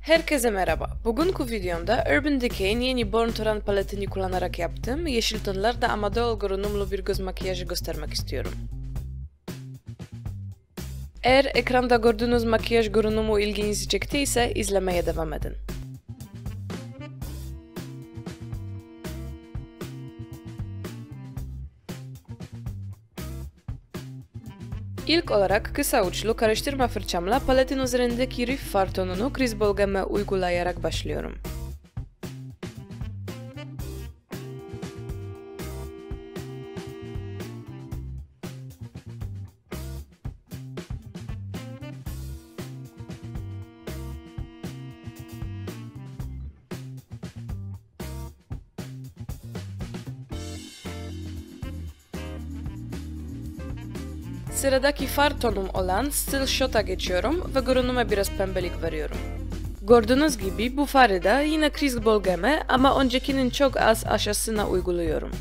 Herkese merhaba. Bugünkü videomda Urban Decay'in yeni Born to Run paletini kullanarak yaptığım yeşil tonlarda ama doğal görünümlü bir göz makyajı göstermek istiyorum. Eğer ekranda gördüğünüz makyaj görünümü ilginizi çektiyse izlemeye devam edin. İlk olarak kısa uçlu karıştırma fırçamla paletin üzerindeki Riff far tonunu kriz bölgeme uygulayarak başlıyorum. Sıradaki far tonum olan Still Shot'a geçiyorum ve görünüme biraz pembelik veriyorum. Gördüğünüz gibi bu farı da yine kriz bölgeme ama öncekinin çok az aşağısına uyguluyorum.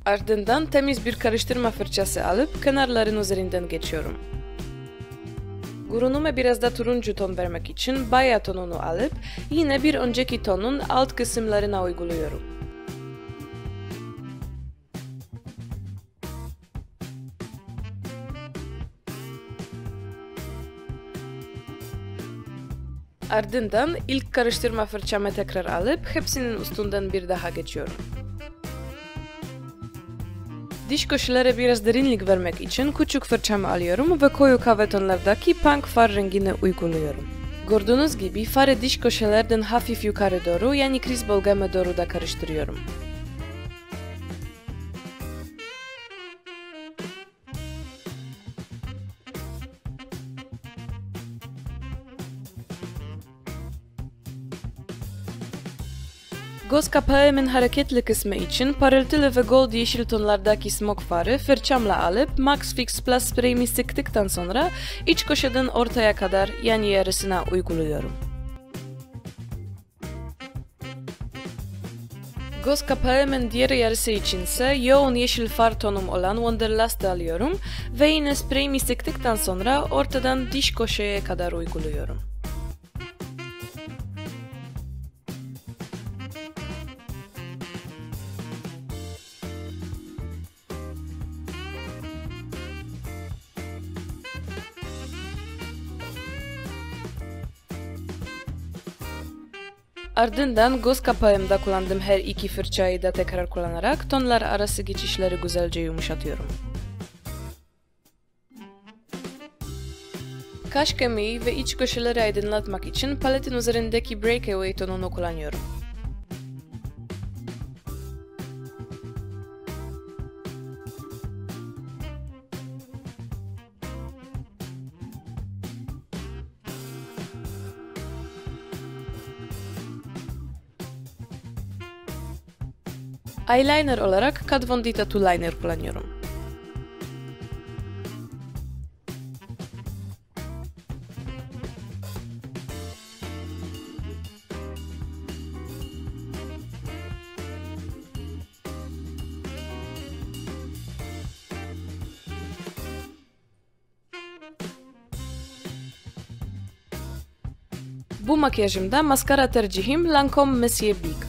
Ardından temiz bir karıştırma fırçası alıp kenarların üzerinden geçiyorum. Görünüme biraz da turuncu ton vermek için Baya tonunu alıp yine bir önceki tonun alt kısımlarına uyguluyorum. Ardından ilk karıştırma fırçamı tekrar alıp hepsinin üstünden bir daha geçiyorum. Diş köşelere biraz derinlik vermek için küçük fırçamı alıyorum ve koyu kahve tonlardaki punk far rengini uyguluyorum. Gördüğünüz gibi farı diş köşelerden hafif yukarı doğru yani kriz bölgeme doğru da karıştırıyorum. Göz kapağımın hareketli kısmı için parıltılı ve gold yeşil tonlardaki smoke farı fırçamla alıp Max Fix Plus sprayimi sıktıktan sonra iç köşeden ortaya kadar yani yarısına uyguluyorum. Göz kapağımın diğer yarısı içinse yoğun yeşil far tonum olan Wonderlust'ı alıyorum ve yine sprayimi sıktıktan sonra ortadan diş köşeye kadar uyguluyorum. Ardından göz kapağımda kullandığım her iki fırçayı da tekrar kullanarak tonlar arası geçişleri güzelce yumuşatıyorum. Kaş kemiği ve iç köşeleri aydınlatmak için paletin üzerindeki Breakaway tonunu kullanıyorum. Eyeliner olarak Kat Von D Tattoo Liner kullanıyorum. Bu makyajımda maskara tercihim Lancome Messier Big.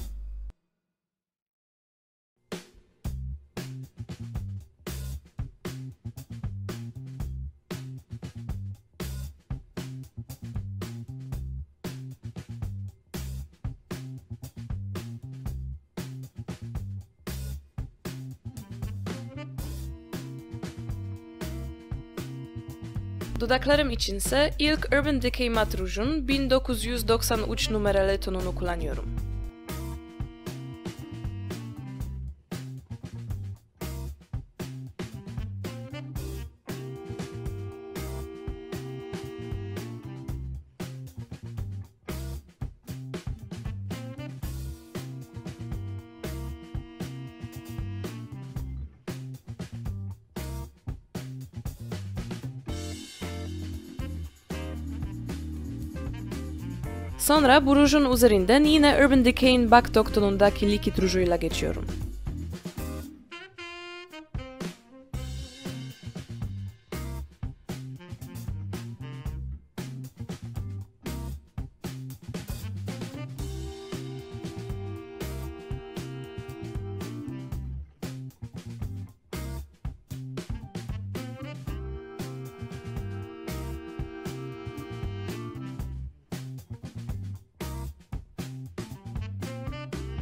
Dudaklarım içinse ilk Urban Decay Matte Rouge'un 1993 numaralı tonunu kullanıyorum. Sonra bu rujun üzerinden yine Urban Decay'in Baktok tonundaki likit rujuyla geçiyorum.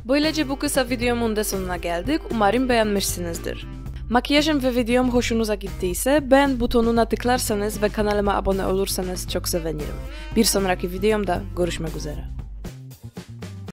Böylece bu kısa videomun da sonuna geldik. Umarım beğenmişsinizdir. Makyajım ve videom hoşunuza gittiyse beğen butonuna tıklarsanız ve kanalıma abone olursanız çok sevinirim. Bir sonraki videomda görüşmek üzere.